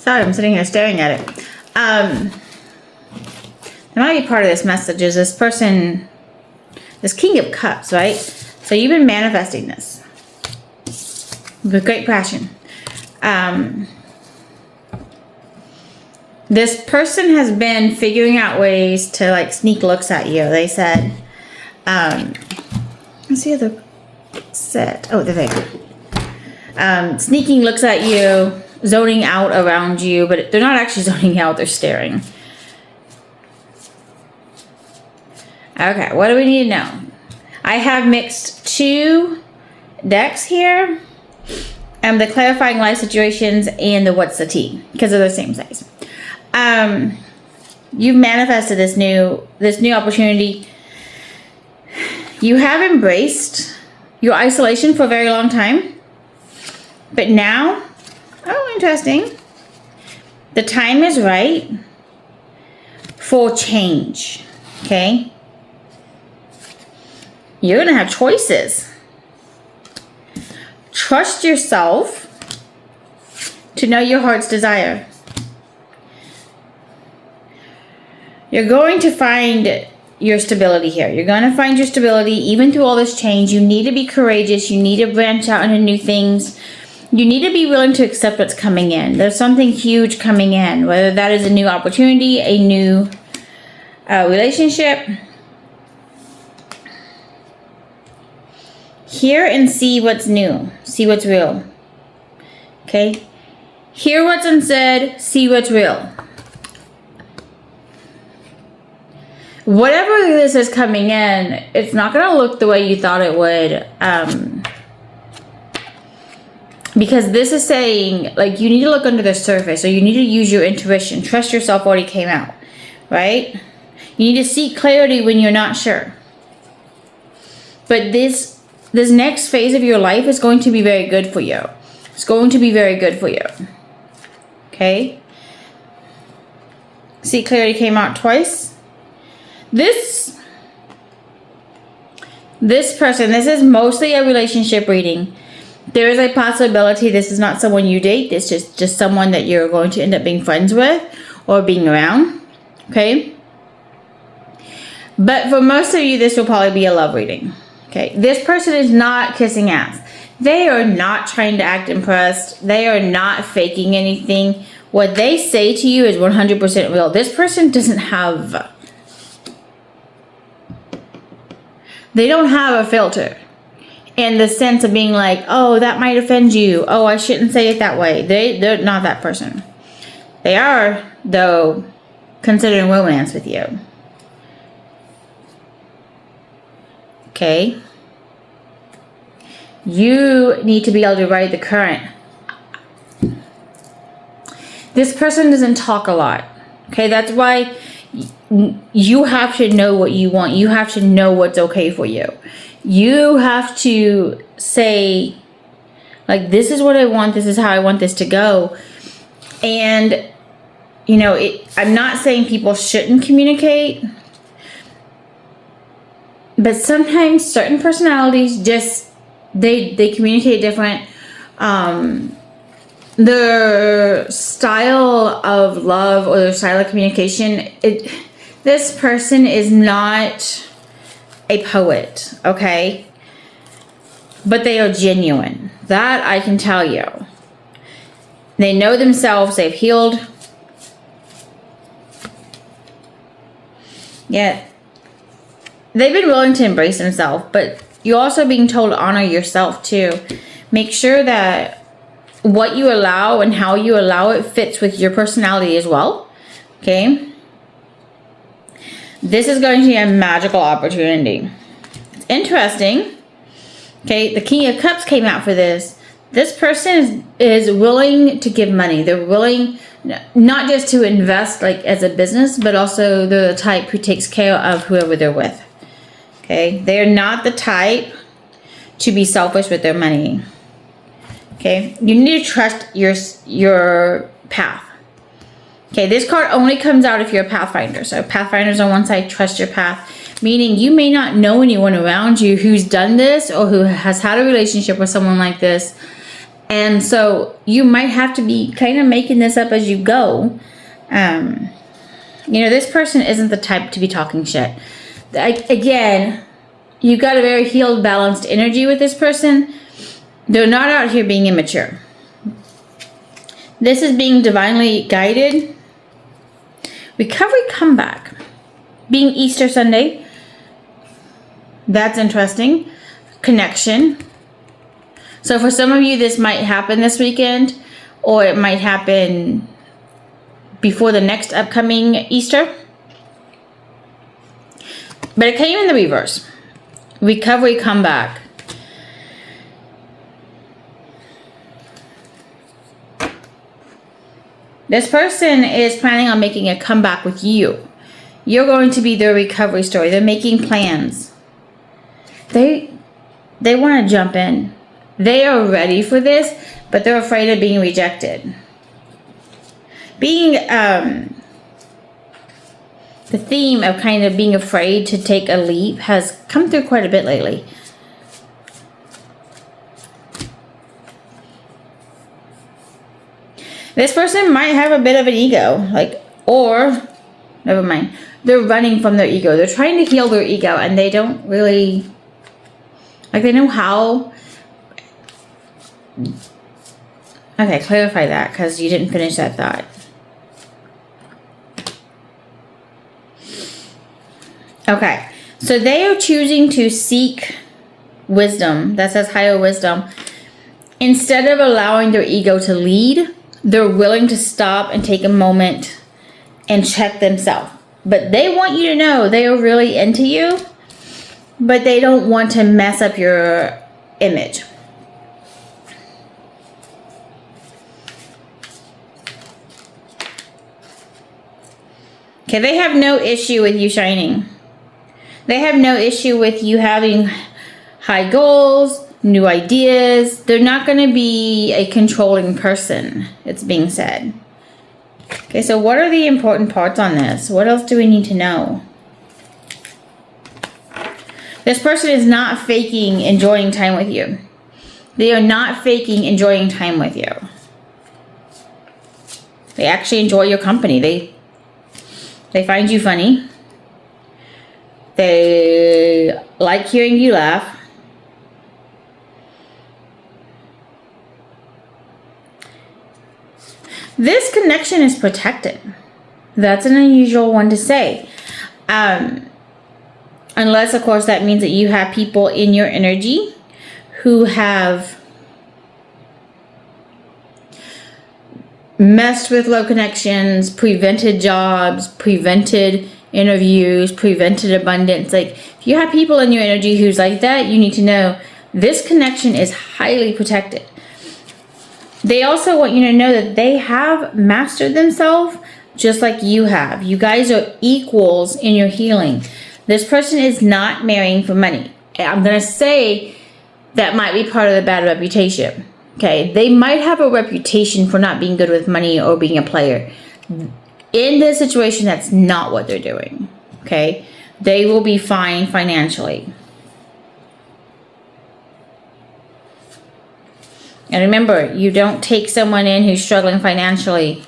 Sorry, I'm sitting here staring at it. There might be part of this message is this person, this King of Cups, right? So you've been manifesting this with great passion. This person has been figuring out ways to like sneak looks at you. They said, let's see the set. Oh, they're there. Sneaking looks at you, zoning out around you, but they're not actually zoning out, they're staring. Okay, what do we need to know? I have mixed 2 decks here. The clarifying life situations and the what's the tea, because they're the same size. You've manifested this new opportunity. You have embraced your isolation for a very long time. But now, oh, interesting. The time is right for change, okay? You're going to have choices. Trust yourself to know your heart's desire. You're going to find your stability here. You're going to find your stability even through all this change. You need to be courageous. You need to branch out into new things. You need to be willing to accept what's coming in. There's something huge coming in, whether that is a new opportunity, a new relationship. Hear and see what's new. See what's real. Okay? Hear what's unsaid. See what's real. Whatever this is coming in, it's not going to look the way you thought it would. Because this is saying, like, you need to look under the surface, or you need to use your intuition. Trust yourself already came out, right? You need to seek clarity when you're not sure. But this next phase of your life is going to be very good for you. It's going to be very good for you. Okay? See, clarity came out twice. This person, this is mostly a relationship reading. There is a possibility this is not someone you date. This is just someone that you're going to end up being friends with or being around. Okay? But for most of you, this will probably be a love reading. Okay? This person is not kissing ass. They are not trying to act impressed. They are not faking anything. What they say to you is 100% real. This person doesn't have... They don't have a filter. In the sense of being like, oh, that might offend you. Oh, I shouldn't say it that way. They're not that person. They are, though, considering romance with you. Okay? You need to be able to ride the current. This person doesn't talk a lot. Okay? That's why you have to know what you want. You have to know what's okay for you. You have to say, like, this is what I want. This is how I want this to go. And, you know, I'm not saying people shouldn't communicate. But sometimes certain personalities just, they communicate different. Their style of love or their style of communication, this person is not a poet, okay? But they are genuine. That I can tell you. They know themselves. They've healed. Yeah. They've been willing to embrace themselves, but you're also being told to honor yourself too. Make sure that what you allow and how you allow it fits with your personality as well, okay? This is going to be a magical opportunity. It's interesting. Okay, the King of Cups came out for this. This person is willing to give money. They're willing not just to invest like as a business, but also they're the type who takes care of whoever they're with. Okay, they're not the type to be selfish with their money. Okay, you need to trust your path. Okay, this card only comes out if you're a Pathfinder. So Pathfinders on one side, trust your path. Meaning you may not know anyone around you who's done this or who has had a relationship with someone like this. And so you might have to be kind of making this up as you go. This person isn't the type to be talking shit. Again, you got a very healed, balanced energy with this person. They're not out here being immature. This is being divinely guided. Recovery comeback. Being Easter Sunday. That's interesting. Connection. So for some of you, this might happen this weekend, or it might happen before the next upcoming Easter. But it came in the reverse. Recovery comeback. This person is planning on making a comeback with you. You're going to be their recovery story. They're making plans. They want to jump in. They are ready for this, but they're afraid of being rejected. Being the theme of kind of being afraid to take a leap has come through quite a bit lately. This person might have a bit of an ego, never mind. They're running from their ego. They're trying to heal their ego, and they don't really, they know how. Okay, clarify that, because you didn't finish that thought. Okay, so they are choosing to seek wisdom. That says higher wisdom. Instead of allowing their ego to lead, they're willing to stop and take a moment and check themselves. But they want you to know they are really into you, but they don't want to mess up your image. Okay, they have no issue with you shining. They have no issue with you having high goals, new ideas. They're not going to be a controlling person, it's being said. Okay, so what are the important parts on this? What else do we need to know? This person is not faking enjoying time with you. They are not faking enjoying time with you. They actually enjoy your company. They find you funny. They like hearing you laugh. This connection is protected. That's an unusual one to say. Unless, of course, that means that you have people in your energy who have messed with love connections, prevented jobs, prevented interviews, prevented abundance. If you have people in your energy who's like that, you need to know this connection is highly protected. They also want you to know that they have mastered themselves just like you have. You guys are equals in your healing. This person is not marrying for money. I'm going to say that might be part of the bad reputation. Okay, they might have a reputation for not being good with money or being a player. In this situation, that's not what they're doing. Okay, they will be fine financially. And remember, you don't take someone in who's struggling financially,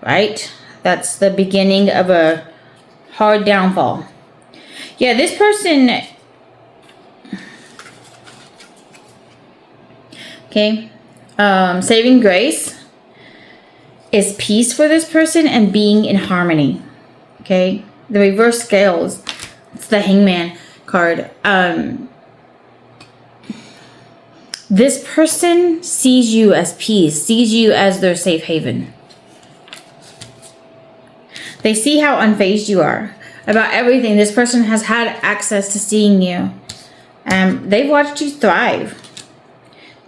right? That's the beginning of a hard downfall. Yeah, this person, okay, saving grace is peace for this person and being in harmony, okay? The reverse scales, it's the Hangman card. This person sees you as peace, sees you as their safe haven. They see how unfazed you are about everything. This person has had access to seeing you. They've watched you thrive.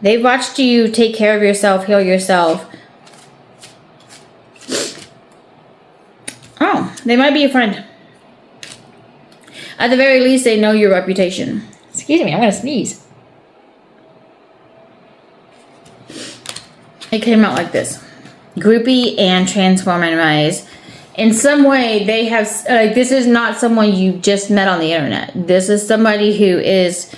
They've watched you take care of yourself, heal yourself. Oh, they might be a friend. At the very least, they know your reputation. Excuse me, I'm going to sneeze. It came out like this. Groupie and transform and rise. In some way, they have, this is not someone you just met on the internet. This is somebody who is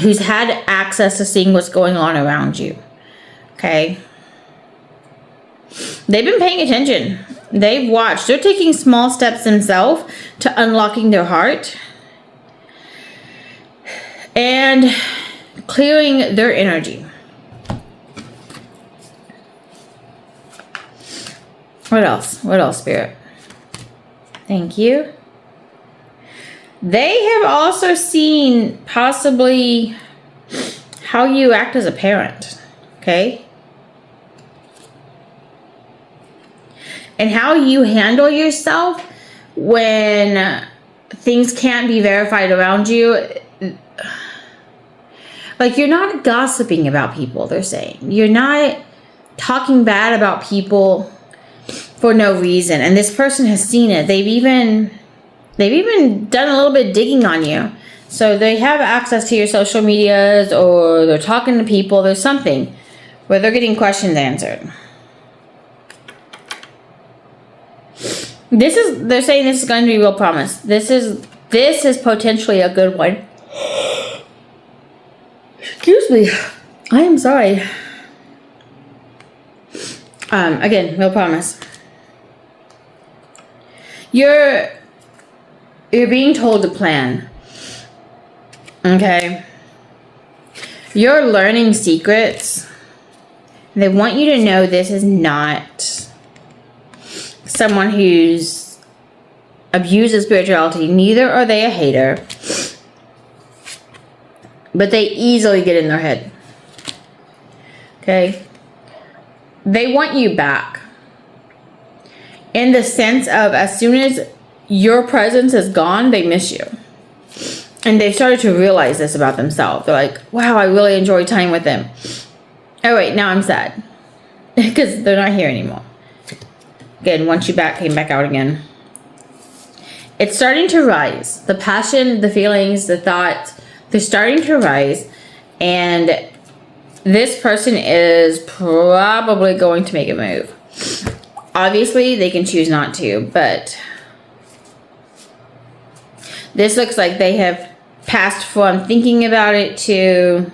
who's had access to seeing what's going on around you. Okay? They've been paying attention. They've watched. They're taking small steps themselves to unlocking their heart and clearing their energy. What else? What else, Spirit? Thank you. They have also seen possibly how you act as a parent. Okay? And how you handle yourself when things can't be verified around you. Like, you're not gossiping about people, they're saying. You're not talking bad about people for no reason. And this person has seen it. They've even done a little bit of digging on you. So they have access to your social medias, or they're talking to people. There's something where they're getting questions answered. They're saying this is going to be real promise. This is potentially a good one. Excuse me. I am sorry. Again, real promise. You're being told to plan. Okay? You're learning secrets. They want you to know this is not someone who's abuses spirituality. Neither are they a hater. But they easily get in their head. Okay? They want you back. In the sense of, as soon as your presence is gone, they miss you. And they've started to realize this about themselves. They're like, wow, I really enjoy time with them. Oh wait, now I'm sad. Because they're not here anymore. Again, once you back, came back out again. It's starting to rise. The passion, the feelings, the thoughts, they're starting to rise. And this person is probably going to make a move. Obviously, they can choose not to, but this looks like they have passed from thinking about it to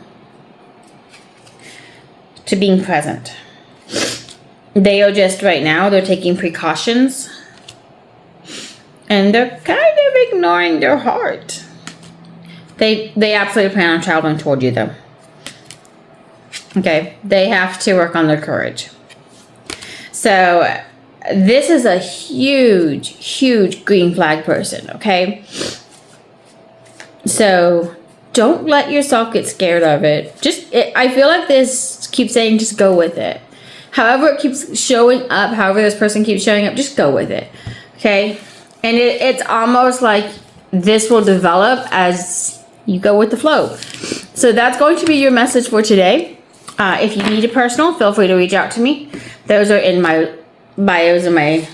being present. They are just, right now, they're taking precautions. And they're kind of ignoring their heart. They absolutely plan on traveling toward you, though. Okay, they have to work on their courage. So, this is a huge, huge green flag person, okay? So, don't let yourself get scared of it. I feel like this keeps saying just go with it. However it keeps showing up, however this person keeps showing up, just go with it, okay? And it's almost like this will develop as you go with the flow. So, that's going to be your message for today. If you need a personal, feel free to reach out to me. Those are in my bios and my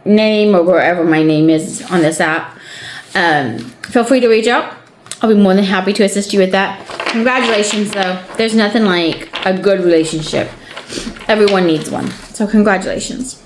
name, or wherever my name is on this app. Feel free to reach out. I'll be more than happy to assist you with that. Congratulations, though. There's nothing like a good relationship. Everyone needs one. So congratulations.